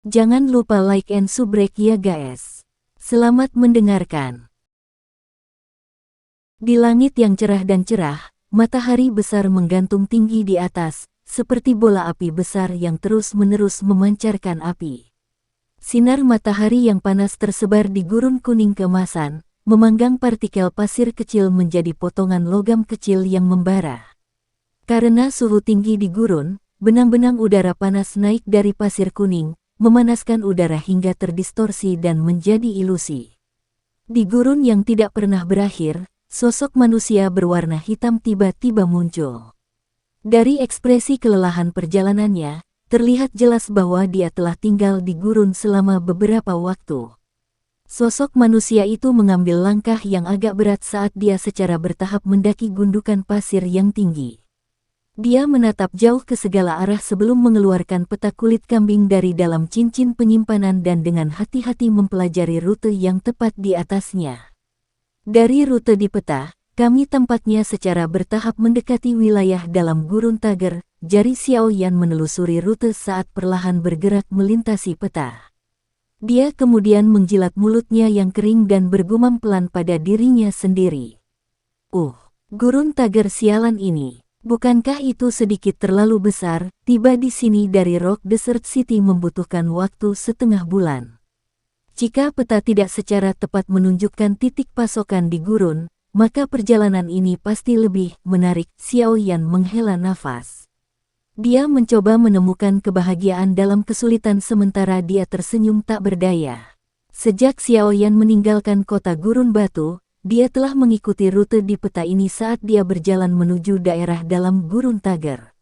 Jangan lupa like and subrek ya guys. Selamat mendengarkan. Di langit yang cerah dan cerah, matahari besar menggantung tinggi di atas, seperti bola api besar yang terus-menerus memancarkan api. Sinar matahari yang panas tersebar di gurun kuning keemasan, memanggang partikel pasir kecil menjadi potongan logam kecil yang membara. Karena suhu tinggi di gurun, benang-benang udara panas naik dari pasir kuning, memanaskan udara hingga terdistorsi dan menjadi ilusi. Di gurun yang tidak pernah berakhir, sosok manusia berwarna hitam tiba-tiba muncul. Dari ekspresi kelelahan perjalanannya, terlihat jelas bahwa dia telah tinggal di gurun selama beberapa waktu. Sosok manusia itu mengambil langkah yang agak berat saat dia secara bertahap mendaki gundukan pasir yang tinggi. Dia menatap jauh ke segala arah sebelum mengeluarkan peta kulit kambing dari dalam cincin penyimpanan dan dengan hati-hati mempelajari rute yang tepat di atasnya. Dari rute di peta, kami tampaknya secara bertahap mendekati wilayah dalam gurun Tager, jari Xiao Yan menelusuri rute saat perlahan bergerak melintasi peta. Dia kemudian menjilat mulutnya yang kering dan bergumam pelan pada dirinya sendiri. Gurun Tager sialan ini. Bukankah itu sedikit terlalu besar? Tiba di sini dari Rock Desert City membutuhkan waktu setengah bulan. Jika peta tidak secara tepat menunjukkan titik pasokan di gurun, maka perjalanan ini pasti lebih menarik. Xiao Yan menghela nafas. Dia mencoba menemukan kebahagiaan dalam kesulitan sementara dia tersenyum tak berdaya. Sejak Xiao Yan meninggalkan kota gurun batu, dia telah mengikuti rute di peta ini saat dia berjalan menuju daerah dalam gurun Tager.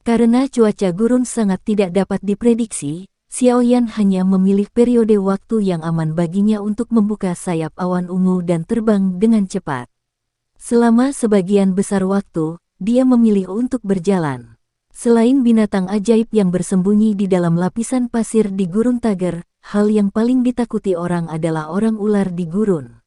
Karena cuaca gurun sangat tidak dapat diprediksi, Xiao Yan hanya memilih periode waktu yang aman baginya untuk membuka sayap awan ungu dan terbang dengan cepat. Selama sebagian besar waktu, dia memilih untuk berjalan. Selain binatang ajaib yang bersembunyi di dalam lapisan pasir di gurun Tager, hal yang paling ditakuti orang adalah orang ular di gurun.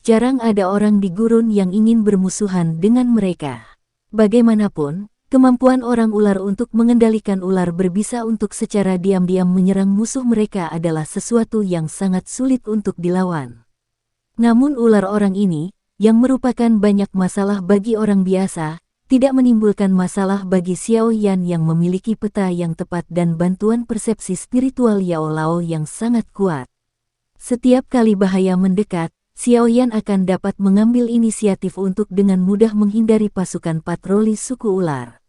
Jarang ada orang di gurun yang ingin bermusuhan dengan mereka. Bagaimanapun, kemampuan orang ular untuk mengendalikan ular berbisa untuk secara diam-diam menyerang musuh mereka adalah sesuatu yang sangat sulit untuk dilawan. Namun ular orang ini, yang merupakan banyak masalah bagi orang biasa, tidak menimbulkan masalah bagi Xiao Yan yang memiliki peta yang tepat dan bantuan persepsi spiritual Yao Lao yang sangat kuat. Setiap kali bahaya mendekat, Xiao Yan akan dapat mengambil inisiatif untuk dengan mudah menghindari pasukan patroli suku ular.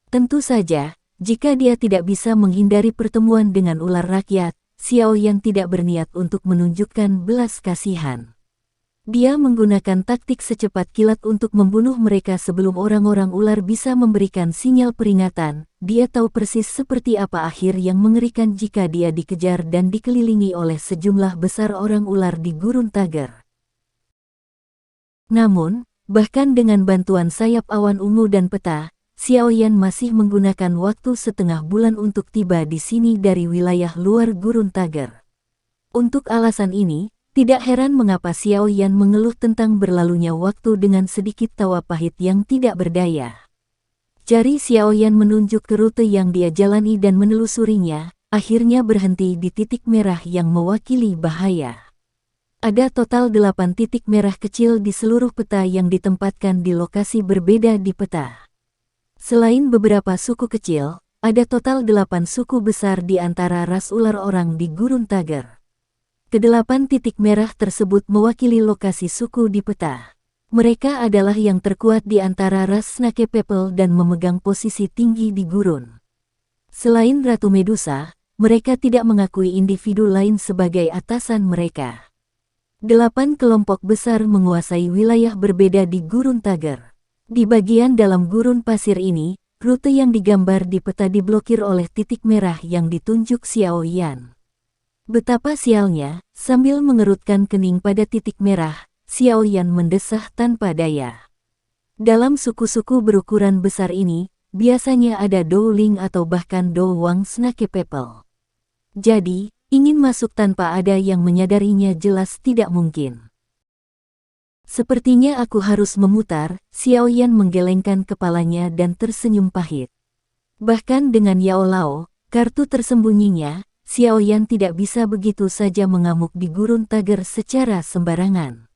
Tentu saja, jika dia tidak bisa menghindari pertemuan dengan ular rakyat, Xiao Yan tidak berniat untuk menunjukkan belas kasihan. Dia menggunakan taktik secepat kilat untuk membunuh mereka sebelum orang-orang ular bisa memberikan sinyal peringatan. Dia tahu persis seperti apa akhir yang mengerikan jika dia dikejar dan dikelilingi oleh sejumlah besar orang ular di gurun Tager. Namun, bahkan dengan bantuan sayap awan ungu dan peta, Xiao Yan masih menggunakan waktu setengah bulan untuk tiba di sini dari wilayah luar gurun Tager. Untuk alasan ini, tidak heran mengapa Xiao Yan mengeluh tentang berlalunya waktu dengan sedikit tawa pahit yang tidak berdaya. Jari Xiao Yan menunjuk ke rute yang dia jalani dan menelusurinya, akhirnya berhenti di titik merah yang mewakili bahaya. Ada total 8 titik merah kecil di seluruh peta yang ditempatkan di lokasi berbeda di peta. Selain beberapa suku kecil, ada total 8 suku besar di antara ras ular orang di gurun Tager. Kedelapan titik merah tersebut mewakili lokasi suku di peta. Mereka adalah yang terkuat di antara ras Snake People dan memegang posisi tinggi di gurun. Selain Ratu Medusa, mereka tidak mengakui individu lain sebagai atasan mereka. 8 kelompok besar menguasai wilayah berbeda di gurun Tager. Di bagian dalam gurun pasir ini, rute yang digambar di peta diblokir oleh titik merah yang ditunjuk Xiao Yan. Betapa sialnya, sambil mengerutkan kening pada titik merah, Xiao Yan mendesah tanpa daya. Dalam suku-suku berukuran besar ini, biasanya ada Dowling atau bahkan Dowang Snake People. Jadi, ingin masuk tanpa ada yang menyadarinya jelas tidak mungkin. Sepertinya aku harus memutar, Xiao Yan menggelengkan kepalanya dan tersenyum pahit. Bahkan dengan Yao Lao, kartu tersembunyinya, Xiaoyan tidak bisa begitu saja mengamuk di gurun Tager secara sembarangan.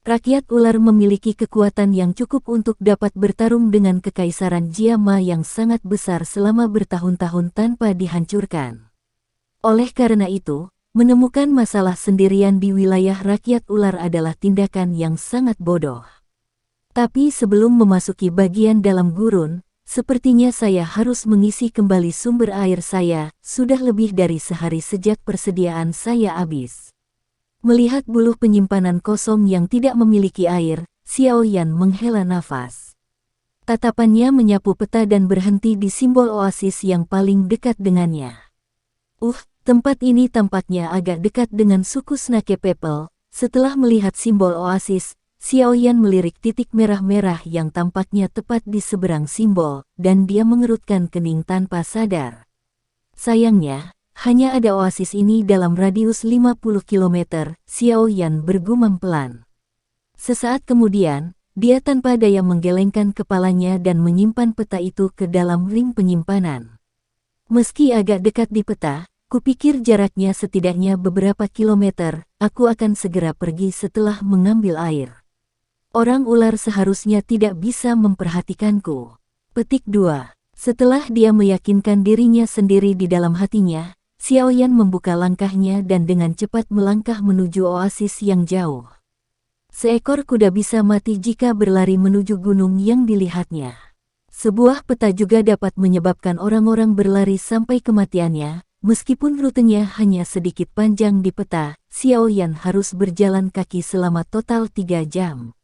Rakyat ular memiliki kekuatan yang cukup untuk dapat bertarung dengan kekaisaran Jiama yang sangat besar selama bertahun-tahun tanpa dihancurkan. Oleh karena itu, menemukan masalah sendirian di wilayah rakyat ular adalah tindakan yang sangat bodoh. Tapi sebelum memasuki bagian dalam gurun, sepertinya saya harus mengisi kembali sumber air saya. Sudah lebih dari sehari sejak persediaan saya habis. Melihat buluh penyimpanan kosong yang tidak memiliki air, Xiaoyan menghela nafas. Tatapannya menyapu peta dan berhenti di simbol oasis yang paling dekat dengannya. Tempat ini tampaknya agak dekat dengan suku Snake People. Setelah melihat simbol oasis, Xiaoyan melirik titik merah-merah yang tampaknya tepat di seberang simbol, dan dia mengerutkan kening tanpa sadar. Sayangnya, hanya ada oasis ini dalam radius 50 km, Xiaoyan bergumam pelan. Sesaat kemudian, dia tanpa daya menggelengkan kepalanya dan menyimpan peta itu ke dalam ring penyimpanan. Meski agak dekat di peta, kupikir jaraknya setidaknya beberapa kilometer, aku akan segera pergi setelah mengambil air. Orang ular seharusnya tidak bisa memperhatikanku. Petik 2. Setelah dia meyakinkan dirinya sendiri di dalam hatinya, Xiaoyan membuka langkahnya dan dengan cepat melangkah menuju oasis yang jauh. Seekor kuda bisa mati jika berlari menuju gunung yang dilihatnya. Sebuah peta juga dapat menyebabkan orang-orang berlari sampai kematiannya. Meskipun rutenya hanya sedikit panjang di peta, Xiaoyan harus berjalan kaki selama total 3 jam.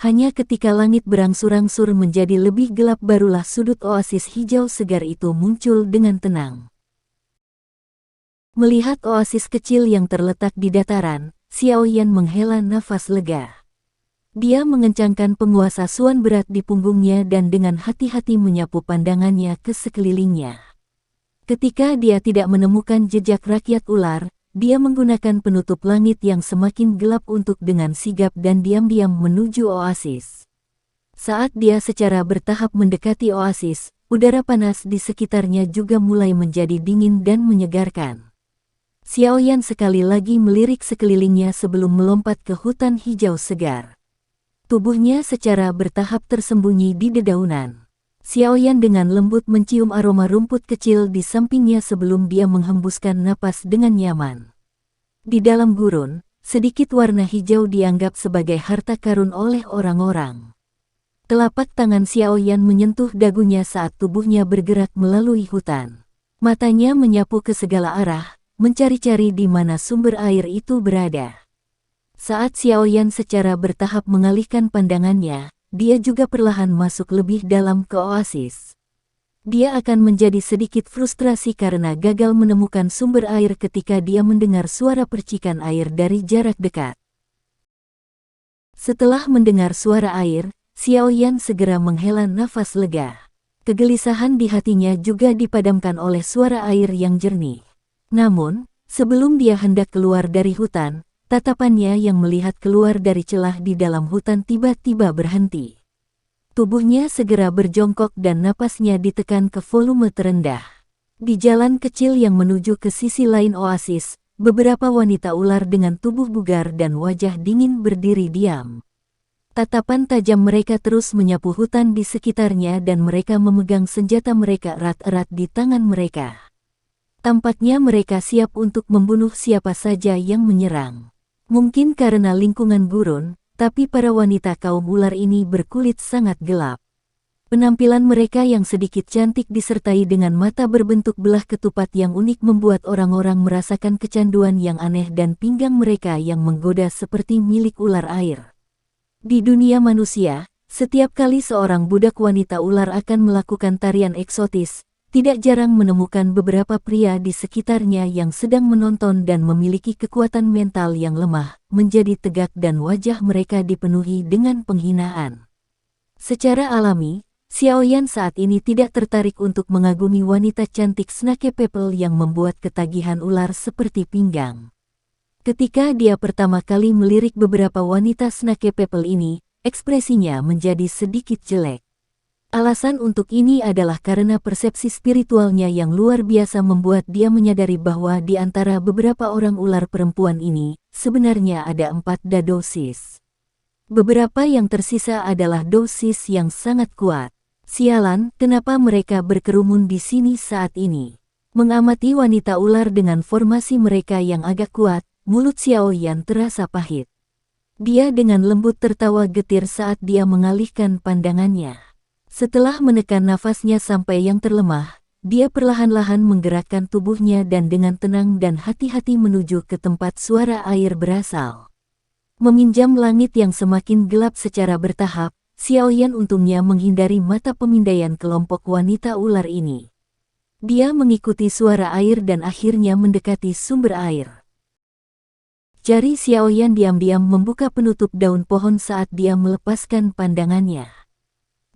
Hanya ketika langit berangsur-angsur menjadi lebih gelap barulah sudut oasis hijau segar itu muncul dengan tenang. Melihat oasis kecil yang terletak di dataran, Xiaoyan menghela nafas lega. Dia mengencangkan penguasa suan berat di punggungnya dan dengan hati-hati menyapu pandangannya ke sekelilingnya. Ketika dia tidak menemukan jejak rakyat ular, dia menggunakan penutup langit yang semakin gelap untuk dengan sigap dan diam-diam menuju oasis. Saat dia secara bertahap mendekati oasis, udara panas di sekitarnya juga mulai menjadi dingin dan menyegarkan. Xiaoyan sekali lagi melirik sekelilingnya sebelum melompat ke hutan hijau segar. Tubuhnya secara bertahap tersembunyi di dedaunan. Xiaoyan dengan lembut mencium aroma rumput kecil di sampingnya sebelum dia menghembuskan napas dengan nyaman. Di dalam gurun, sedikit warna hijau dianggap sebagai harta karun oleh orang-orang. Telapak tangan Xiaoyan menyentuh dagunya saat tubuhnya bergerak melalui hutan. Matanya menyapu ke segala arah, mencari-cari di mana sumber air itu berada. Saat Xiaoyan secara bertahap mengalihkan pandangannya, dia juga perlahan masuk lebih dalam ke oasis. Dia akan menjadi sedikit frustrasi karena gagal menemukan sumber air ketika dia mendengar suara percikan air dari jarak dekat. Setelah mendengar suara air, Xiaoyan segera menghela nafas lega. Kegelisahan di hatinya juga dipadamkan oleh suara air yang jernih. Namun, sebelum dia hendak keluar dari hutan, tatapannya yang melihat keluar dari celah di dalam hutan tiba-tiba berhenti. Tubuhnya segera berjongkok dan napasnya ditekan ke volume terendah. Di jalan kecil yang menuju ke sisi lain oasis, beberapa wanita ular dengan tubuh bugar dan wajah dingin berdiri diam. Tatapan tajam mereka terus menyapu hutan di sekitarnya dan mereka memegang senjata mereka erat-erat di tangan mereka. Tampaknya mereka siap untuk membunuh siapa saja yang menyerang. Mungkin karena lingkungan gurun, tapi para wanita kaum ular ini berkulit sangat gelap. Penampilan mereka yang sedikit cantik disertai dengan mata berbentuk belah ketupat yang unik membuat orang-orang merasakan kecanduan yang aneh dan pinggang mereka yang menggoda seperti milik ular air. Di dunia manusia, setiap kali seorang budak wanita ular akan melakukan tarian eksotis, tidak jarang menemukan beberapa pria di sekitarnya yang sedang menonton dan memiliki kekuatan mental yang lemah, menjadi tegak dan wajah mereka dipenuhi dengan penghinaan. Secara alami, Xiaoyan saat ini tidak tertarik untuk mengagumi wanita cantik Snake People yang membuat ketagihan ular seperti pinggang. Ketika dia pertama kali melirik beberapa wanita Snake People ini, ekspresinya menjadi sedikit jelek. Alasan untuk ini adalah karena persepsi spiritualnya yang luar biasa membuat dia menyadari bahwa di antara beberapa orang ular perempuan ini, sebenarnya ada 4 dosis. Beberapa yang tersisa adalah dosis yang sangat kuat. Sialan, kenapa mereka berkerumun di sini saat ini? Mengamati wanita ular dengan formasi mereka yang agak kuat, mulut Xiao Yan terasa pahit. Dia dengan lembut tertawa getir saat dia mengalihkan pandangannya. Setelah menekan nafasnya sampai yang terlemah, dia perlahan-lahan menggerakkan tubuhnya dan dengan tenang dan hati-hati menuju ke tempat suara air berasal. Meminjam langit yang semakin gelap secara bertahap, Xiao Yan untungnya menghindari mata pemindaian kelompok wanita ular ini. Dia mengikuti suara air dan akhirnya mendekati sumber air. Jari Xiao Yan diam-diam membuka penutup daun pohon saat dia melepaskan pandangannya.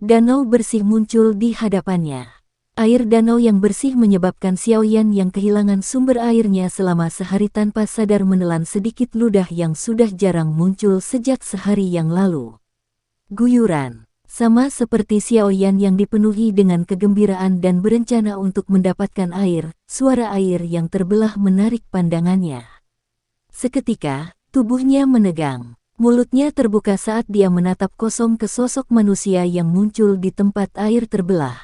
Danau bersih muncul di hadapannya. Air danau yang bersih menyebabkan Xiao Yan yang kehilangan sumber airnya selama sehari tanpa sadar menelan sedikit ludah yang sudah jarang muncul sejak sehari yang lalu. Guyuran. Sama seperti Xiao Yan yang dipenuhi dengan kegembiraan dan berencana untuk mendapatkan air, suara air yang terbelah menarik pandangannya. Seketika, tubuhnya menegang. Mulutnya terbuka saat dia menatap kosong ke sosok manusia yang muncul di tempat air terbelah.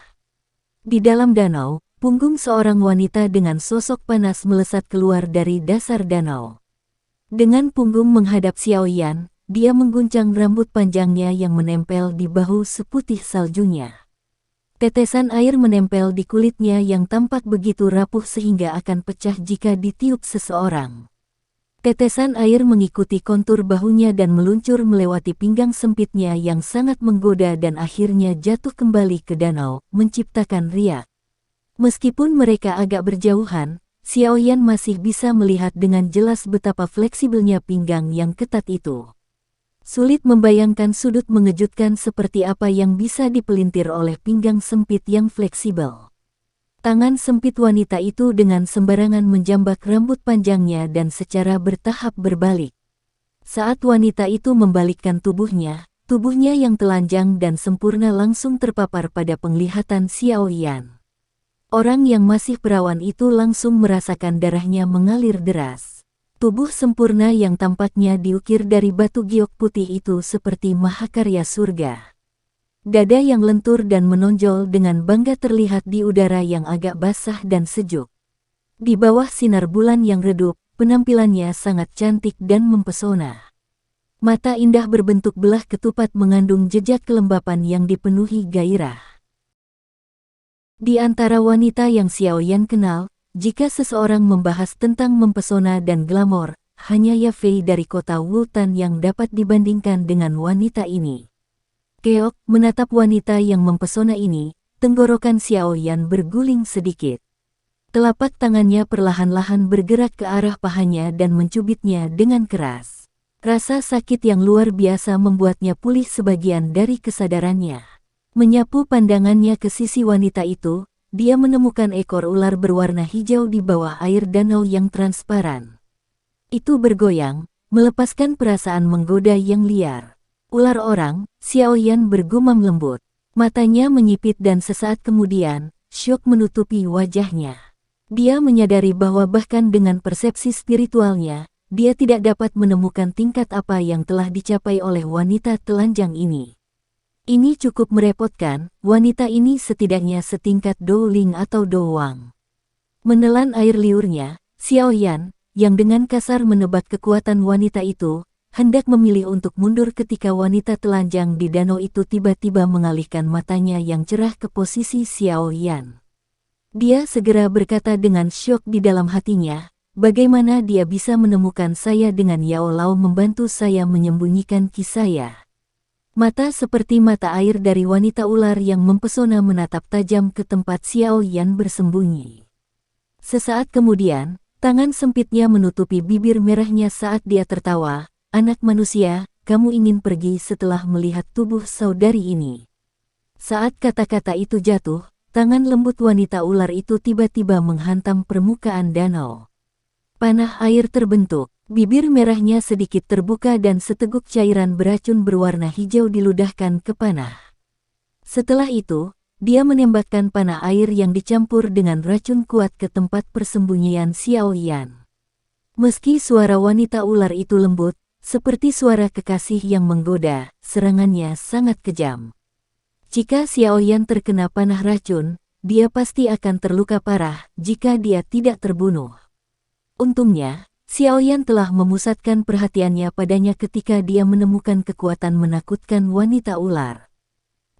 Di dalam danau, punggung seorang wanita dengan sosok panas melesat keluar dari dasar danau. Dengan punggung menghadap Xiao Yan, dia mengguncang rambut panjangnya yang menempel di bahu seputih saljunya. Tetesan air menempel di kulitnya yang tampak begitu rapuh sehingga akan pecah jika ditiup seseorang. Tetesan air mengikuti kontur bahunya dan meluncur melewati pinggang sempitnya yang sangat menggoda dan akhirnya jatuh kembali ke danau, menciptakan riak. Meskipun mereka agak berjauhan, Xiao Yan masih bisa melihat dengan jelas betapa fleksibelnya pinggang yang ketat itu. Sulit membayangkan sudut mengejutkan seperti apa yang bisa dipelintir oleh pinggang sempit yang fleksibel. Tangan sempit wanita itu dengan sembarangan menjambak rambut panjangnya dan secara bertahap berbalik. Saat wanita itu membalikkan tubuhnya yang telanjang dan sempurna langsung terpapar pada penglihatan Xiao Yan. Orang yang masih perawan itu langsung merasakan darahnya mengalir deras. Tubuh sempurna yang tampaknya diukir dari batu giok putih itu seperti mahakarya surga. Dada yang lentur dan menonjol dengan bangga terlihat di udara yang agak basah dan sejuk. Di bawah sinar bulan yang redup, penampilannya sangat cantik dan mempesona. Mata indah berbentuk belah ketupat mengandung jejak kelembapan yang dipenuhi gairah. Di antara wanita yang Xiao Yan kenal, jika seseorang membahas tentang mempesona dan glamor, hanya Ya Fei dari kota Wultan yang dapat dibandingkan dengan wanita ini. Keok menatap wanita yang mempesona ini, tenggorokan Xiao Yan berguling sedikit. Telapak tangannya perlahan-lahan bergerak ke arah pahanya dan mencubitnya dengan keras. Rasa sakit yang luar biasa membuatnya pulih sebagian dari kesadarannya. Menyapu pandangannya ke sisi wanita itu, dia menemukan ekor ular berwarna hijau di bawah air danau yang transparan. Itu bergoyang, melepaskan perasaan menggoda yang liar. Ular orang, Xiao Yan bergumam lembut. Matanya menyipit dan sesaat kemudian, syok menutupi wajahnya. Dia menyadari bahwa bahkan dengan persepsi spiritualnya, dia tidak dapat menemukan tingkat apa yang telah dicapai oleh wanita telanjang ini. Ini cukup merepotkan, wanita ini setidaknya setingkat Dou Ling atau Dou Wang. Menelan air liurnya, Xiao Yan, yang dengan kasar menebak kekuatan wanita itu, hendak memilih untuk mundur ketika wanita telanjang di danau itu tiba-tiba mengalihkan matanya yang cerah ke posisi Xiao Yan. Dia segera berkata dengan syok di dalam hatinya, bagaimana dia bisa menemukan saya dengan Yao Lao membantu saya menyembunyikan kisah. Mata seperti mata air dari wanita ular yang mempesona menatap tajam ke tempat Xiao Yan bersembunyi. Sesaat kemudian, tangan sempitnya menutupi bibir merahnya saat dia tertawa. Anak manusia, kamu ingin pergi setelah melihat tubuh saudari ini. Saat kata-kata itu jatuh, tangan lembut wanita ular itu tiba-tiba menghantam permukaan danau. Panah air terbentuk, bibir merahnya sedikit terbuka dan seteguk cairan beracun berwarna hijau diludahkan ke panah. Setelah itu, dia menembakkan panah air yang dicampur dengan racun kuat ke tempat persembunyian Xiao Yan. Meski suara wanita ular itu lembut, seperti suara kekasih yang menggoda, serangannya sangat kejam. Jika Xiao Yan terkena panah racun, dia pasti akan terluka parah jika dia tidak terbunuh. Untungnya, Xiao Yan telah memusatkan perhatiannya padanya ketika dia menemukan kekuatan menakutkan wanita ular.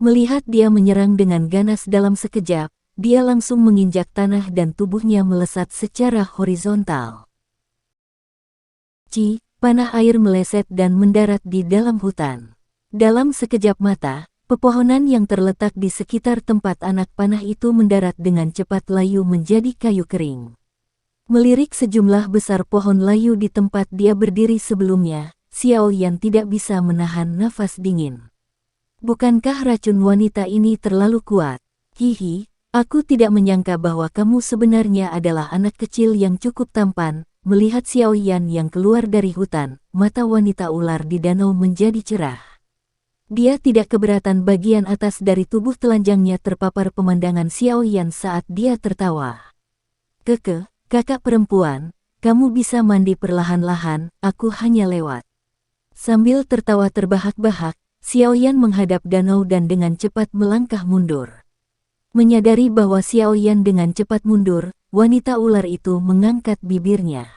Melihat dia menyerang dengan ganas dalam sekejap, dia langsung menginjak tanah dan tubuhnya melesat secara horizontal. Panah air meleset dan mendarat di dalam hutan. Dalam sekejap mata, pepohonan yang terletak di sekitar tempat anak panah itu mendarat dengan cepat layu menjadi kayu kering. Melirik sejumlah besar pohon layu di tempat dia berdiri sebelumnya, Xiao Yan tidak bisa menahan nafas dingin. Bukankah racun wanita ini terlalu kuat? Hihi, aku tidak menyangka bahwa kamu sebenarnya adalah anak kecil yang cukup tampan. Melihat Xiao Yan yang keluar dari hutan, mata wanita ular di danau menjadi cerah. Dia tidak keberatan bagian atas dari tubuh telanjangnya terpapar pemandangan Xiao Yan saat dia tertawa. Kakak perempuan, kamu bisa mandi perlahan-lahan, aku hanya lewat. Sambil tertawa terbahak-bahak, Xiao Yan menghadap danau dan dengan cepat melangkah mundur. Menyadari bahwa Xiao Yan dengan cepat mundur, wanita ular itu mengangkat bibirnya.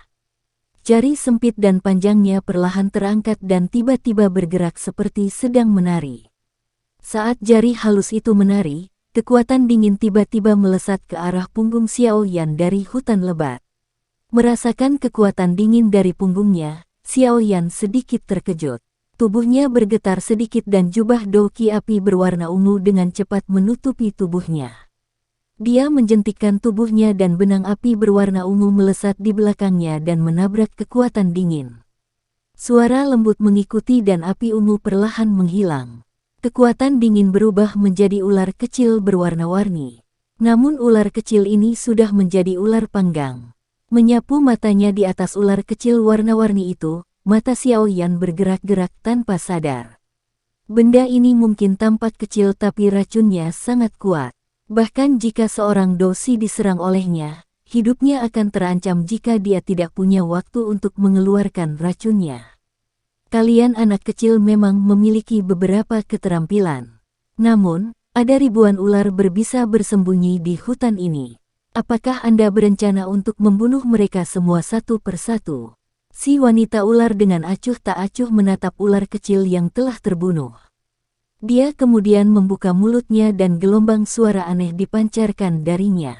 Jari sempit dan panjangnya perlahan terangkat dan tiba-tiba bergerak seperti sedang menari. Saat jari halus itu menari, kekuatan dingin tiba-tiba melesat ke arah punggung Xiao Yan dari hutan lebat. Merasakan kekuatan dingin dari punggungnya, Xiao Yan sedikit terkejut. Tubuhnya bergetar sedikit dan jubah doki api berwarna ungu dengan cepat menutupi tubuhnya. Dia menjentikkan tubuhnya dan benang api berwarna ungu melesat di belakangnya dan menabrak kekuatan dingin. Suara lembut mengikuti dan api ungu perlahan menghilang. Kekuatan dingin berubah menjadi ular kecil berwarna-warni. Namun ular kecil ini sudah menjadi ular panggang. Menyapu matanya di atas ular kecil warna-warni itu, mata Xiao Yan bergerak-gerak tanpa sadar. Benda ini mungkin tampak kecil tapi racunnya sangat kuat. Bahkan jika seorang dosi diserang olehnya, hidupnya akan terancam jika dia tidak punya waktu untuk mengeluarkan racunnya. Kalian anak kecil memang memiliki beberapa keterampilan. Namun, ada ribuan ular berbisa bersembunyi di hutan ini. Apakah Anda berencana untuk membunuh mereka semua satu persatu? Si wanita ular dengan acuh tak acuh menatap ular kecil yang telah terbunuh. Dia kemudian membuka mulutnya dan gelombang suara aneh dipancarkan darinya.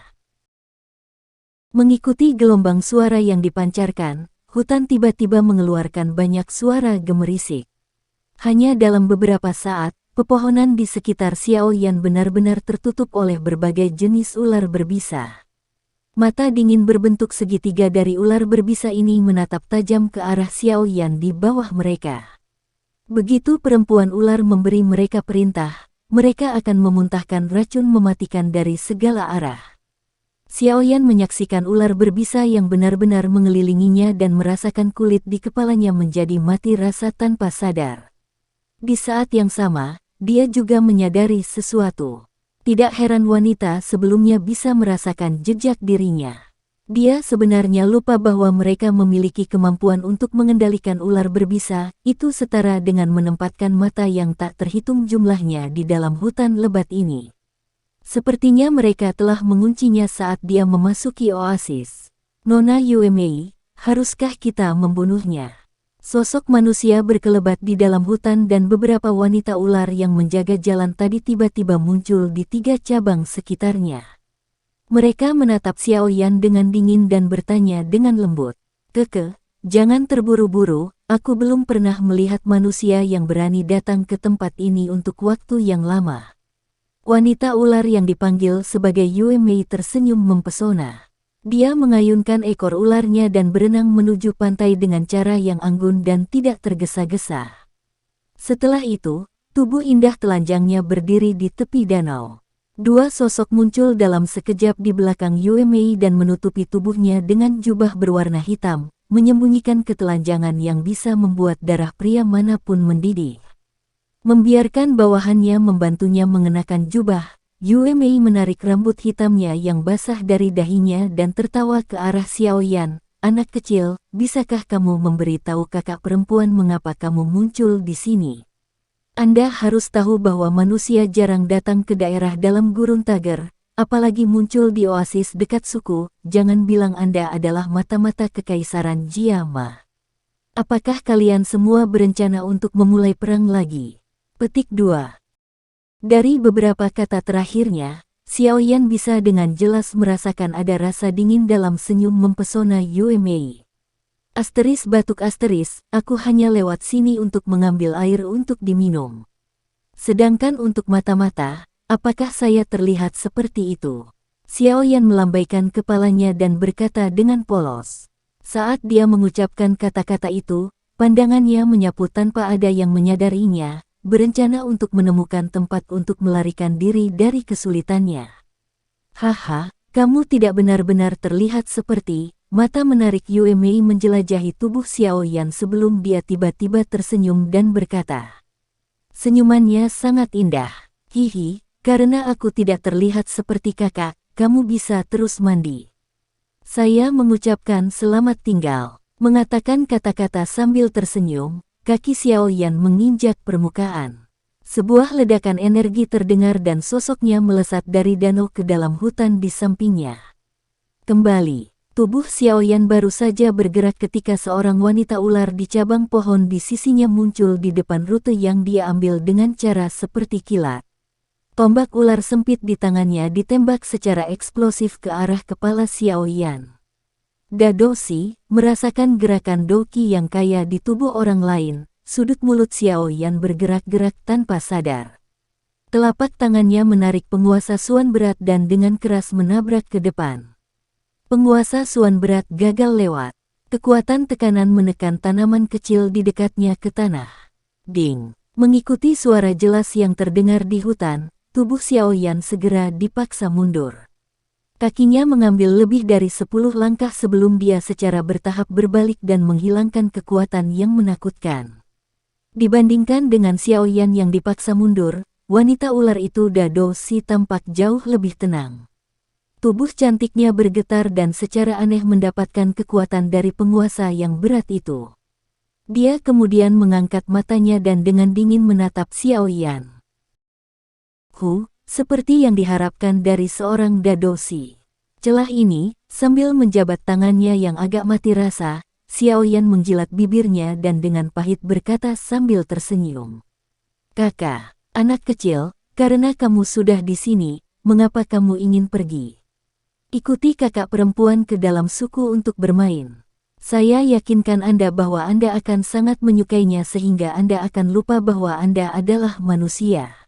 Mengikuti gelombang suara yang dipancarkan, hutan tiba-tiba mengeluarkan banyak suara gemerisik. Hanya dalam beberapa saat, pepohonan di sekitar Xiao Yan benar-benar tertutup oleh berbagai jenis ular berbisa. Mata dingin berbentuk segitiga dari ular berbisa ini menatap tajam ke arah Xiao Yan di bawah mereka. Begitu perempuan ular memberi mereka perintah, mereka akan memuntahkan racun mematikan dari segala arah. Xiao Yan menyaksikan ular berbisa yang benar-benar mengelilinginya dan merasakan kulit di kepalanya menjadi mati rasa tanpa sadar. Di saat yang sama, dia juga menyadari sesuatu. Tidak heran wanita sebelumnya bisa merasakan jejak dirinya. Dia sebenarnya lupa bahwa mereka memiliki kemampuan untuk mengendalikan ular berbisa, itu setara dengan menempatkan mata yang tak terhitung jumlahnya di dalam hutan lebat ini. Sepertinya mereka telah menguncinya saat dia memasuki oasis. Nona Yuemei, haruskah kita membunuhnya? Sosok manusia berkelebat di dalam hutan dan beberapa wanita ular yang menjaga jalan tadi tiba-tiba muncul di 3 cabang sekitarnya. Mereka menatap Xiao Yan dengan dingin dan bertanya dengan lembut. Jangan terburu-buru, aku belum pernah melihat manusia yang berani datang ke tempat ini untuk waktu yang lama. Wanita ular yang dipanggil sebagai Yuemei tersenyum mempesona. Dia mengayunkan ekor ularnya dan berenang menuju pantai dengan cara yang anggun dan tidak tergesa-gesa. Setelah itu, tubuh indah telanjangnya berdiri di tepi danau. 2 sosok muncul dalam sekejap di belakang Yuemei dan menutupi tubuhnya dengan jubah berwarna hitam, menyembunyikan ketelanjangan yang bisa membuat darah pria manapun mendidih. Membiarkan bawahannya membantunya mengenakan jubah, Yue Mei menarik rambut hitamnya yang basah dari dahinya dan tertawa ke arah Xiaoyan. Anak kecil, bisakah kamu memberitahu kakak perempuan mengapa kamu muncul di sini? Anda harus tahu bahwa manusia jarang datang ke daerah dalam gurun Tager, apalagi muncul di oasis dekat suku. Jangan bilang Anda adalah mata-mata kekaisaran Jiama. Apakah kalian semua berencana untuk memulai perang lagi? Petik 2. Dari beberapa kata terakhirnya, Xiaoyan bisa dengan jelas merasakan ada rasa dingin dalam senyum mempesona Yue Mei. Batuk aku hanya lewat sini untuk mengambil air untuk diminum. Sedangkan untuk mata-mata, apakah saya terlihat seperti itu? Xiaoyan melambaikan kepalanya dan berkata dengan polos. Saat dia mengucapkan kata-kata itu, pandangannya menyapu tanpa ada yang menyadarinya, berencana untuk menemukan tempat untuk melarikan diri dari kesulitannya. Haha, kamu tidak benar-benar terlihat seperti. Mata menarik Yue Mei menjelajahi tubuh Xiaoyan sebelum dia tiba-tiba tersenyum dan berkata. Senyumannya sangat indah. Hihi, karena aku tidak terlihat seperti kakak, kamu bisa terus mandi. Saya mengucapkan selamat tinggal. Mengatakan kata-kata sambil tersenyum, kaki Xiaoyan menginjak permukaan. Sebuah ledakan energi terdengar dan sosoknya melesat dari danau ke dalam hutan di sampingnya. Kembali, tubuh Xiaoyan baru saja bergerak ketika seorang wanita ular di cabang pohon di sisinya muncul di depan rute yang dia ambil dengan cara seperti kilat. Tombak ular sempit di tangannya ditembak secara eksplosif ke arah kepala Xiaoyan. Dadoshi, merasakan gerakan doki yang kaya di tubuh orang lain, sudut mulut Xiaoyan bergerak-gerak tanpa sadar. Telapak tangannya menarik penguasa suan berat dan dengan keras menabrak ke depan. Penguasa suan berat gagal lewat. Kekuatan tekanan menekan tanaman kecil di dekatnya ke tanah. Ding! Mengikuti suara jelas yang terdengar di hutan, tubuh Xiaoyan segera dipaksa mundur. Kakinya mengambil lebih dari 10 langkah sebelum dia secara bertahap berbalik dan menghilangkan kekuatan yang menakutkan. Dibandingkan dengan Xiaoyan yang dipaksa mundur, wanita ular itu Dadoshi tampak jauh lebih tenang. Tubuh cantiknya bergetar dan secara aneh mendapatkan kekuatan dari penguasa yang berat itu. Dia kemudian mengangkat matanya dan dengan dingin menatap Xiaoyan. Seperti yang diharapkan dari seorang Dadoshi. Celah ini, sambil menjabat tangannya yang agak mati rasa, Xiaoyan menjilat bibirnya dan dengan pahit berkata sambil tersenyum. Kakak, anak kecil, karena kamu sudah di sini, mengapa kamu ingin pergi? Ikuti kakak perempuan ke dalam suku untuk bermain. Saya yakinkan Anda bahwa Anda akan sangat menyukainya sehingga Anda akan lupa bahwa Anda adalah manusia.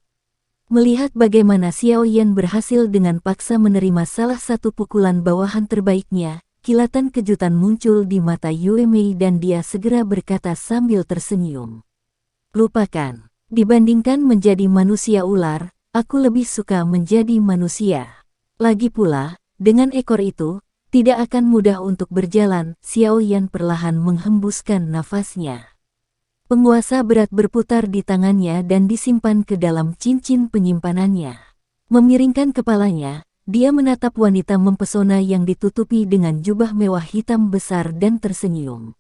Melihat bagaimana Xiaoyan berhasil dengan paksa menerima salah satu pukulan bawahan terbaiknya, kilatan kejutan muncul di mata Yue Mei dan dia segera berkata sambil tersenyum. Lupakan, dibandingkan menjadi manusia ular, aku lebih suka menjadi manusia. Lagi pula, dengan ekor itu, tidak akan mudah untuk berjalan. Xiaoyan perlahan menghembuskan nafasnya. Penguasa berat berputar di tangannya dan disimpan ke dalam cincin penyimpanannya. Memiringkan kepalanya, dia menatap wanita mempesona yang ditutupi dengan jubah mewah hitam besar dan tersenyum.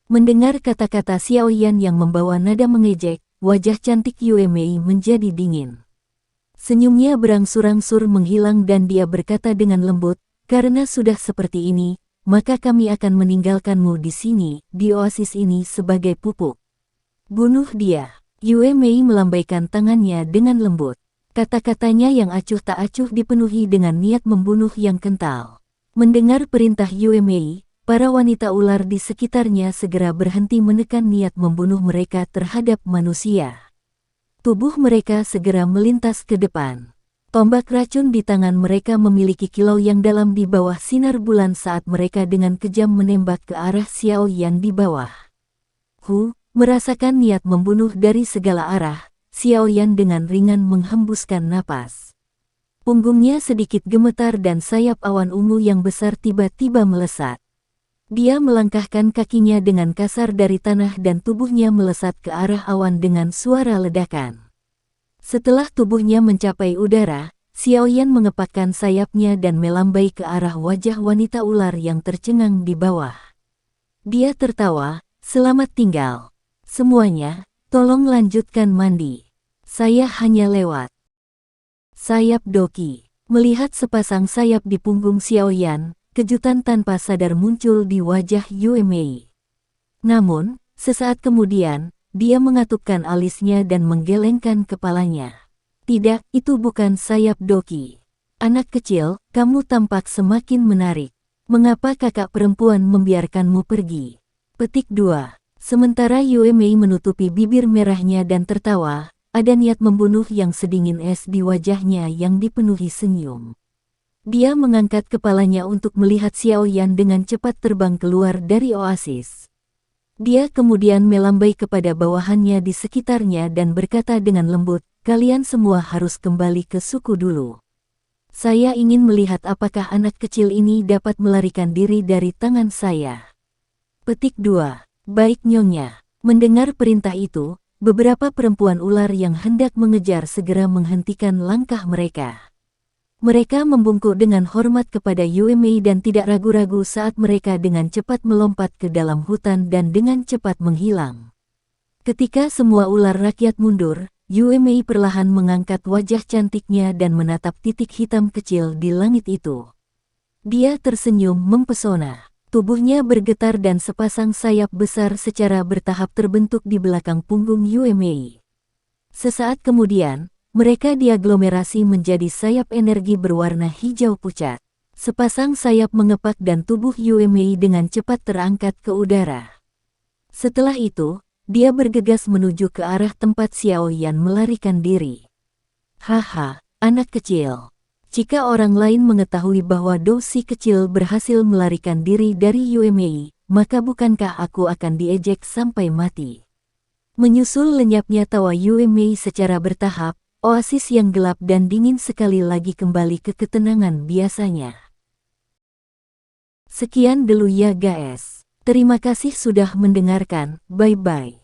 Mendengar kata-kata Xiaoyan yang membawa nada mengejek, wajah cantik Yue Mei menjadi dingin. Senyumnya berangsur-angsur menghilang dan dia berkata dengan lembut, karena sudah seperti ini, maka kami akan meninggalkanmu di sini, di oasis ini sebagai pupuk. Bunuh dia. Yue Mei melambaikan tangannya dengan lembut. Kata-katanya yang acuh tak acuh dipenuhi dengan niat membunuh yang kental. Mendengar perintah Yue Mei, para wanita ular di sekitarnya segera berhenti menekan niat membunuh mereka terhadap manusia. Tubuh mereka segera melintas ke depan. Tombak racun di tangan mereka memiliki kilau yang dalam di bawah sinar bulan saat mereka dengan kejam menembak ke arah Xiaoyan di bawah. Merasakan niat membunuh dari segala arah, Xiaoyan dengan ringan menghembuskan napas. Punggungnya sedikit gemetar dan sayap awan ungu yang besar tiba-tiba melesat. Dia melangkahkan kakinya dengan kasar dari tanah dan tubuhnya melesat ke arah awan dengan suara ledakan. Setelah tubuhnya mencapai udara, Xiaoyan mengepakkan sayapnya dan melambai ke arah wajah wanita ular yang tercengang di bawah. Dia tertawa, "Selamat tinggal. Semuanya, tolong lanjutkan mandi. Saya hanya lewat." Sayap Doki. Melihat sepasang sayap di punggung Xiaoyan, kejutan tanpa sadar muncul di wajah Yue Mei. Namun, sesaat kemudian, dia mengatupkan alisnya dan menggelengkan kepalanya. "Tidak, itu bukan sayap Doki. Anak kecil, kamu tampak semakin menarik. Mengapa kakak perempuan membiarkanmu pergi?" Petik 2. Sementara Yue Mei menutupi bibir merahnya dan tertawa, ada niat membunuh yang sedingin es di wajahnya yang dipenuhi senyum. Dia mengangkat kepalanya untuk melihat Xiaoyan dengan cepat terbang keluar dari oasis. Dia kemudian melambai kepada bawahannya di sekitarnya dan berkata dengan lembut, "Kalian semua harus kembali ke suku dulu. Saya ingin melihat apakah anak kecil ini dapat melarikan diri dari tangan saya." Petik 2. Baik Nyonya. Mendengar perintah itu, beberapa perempuan ular yang hendak mengejar segera menghentikan langkah mereka. Mereka membungkuk dengan hormat kepada Yue Mei dan tidak ragu-ragu saat mereka dengan cepat melompat ke dalam hutan dan dengan cepat menghilang. Ketika semua ular rakyat mundur, Yue Mei perlahan mengangkat wajah cantiknya dan menatap titik hitam kecil di langit itu. Dia tersenyum mempesona. Tubuhnya bergetar dan sepasang sayap besar secara bertahap terbentuk di belakang punggung Yue Mei. Sesaat kemudian, mereka diaglomerasi menjadi sayap energi berwarna hijau pucat. Sepasang sayap mengepak dan tubuh Yue Mei dengan cepat terangkat ke udara. Setelah itu, dia bergegas menuju ke arah tempat Xiaoyan melarikan diri. "Haha, anak kecil. Jika orang lain mengetahui bahwa Do si kecil berhasil melarikan diri dari Yue Mei, maka bukankah aku akan diejek sampai mati?" Menyusul lenyapnya tawa Yue Mei secara bertahap, oasis yang gelap dan dingin sekali lagi kembali ke ketenangan biasanya. Sekian dulu ya guys. Terima kasih sudah mendengarkan, bye-bye.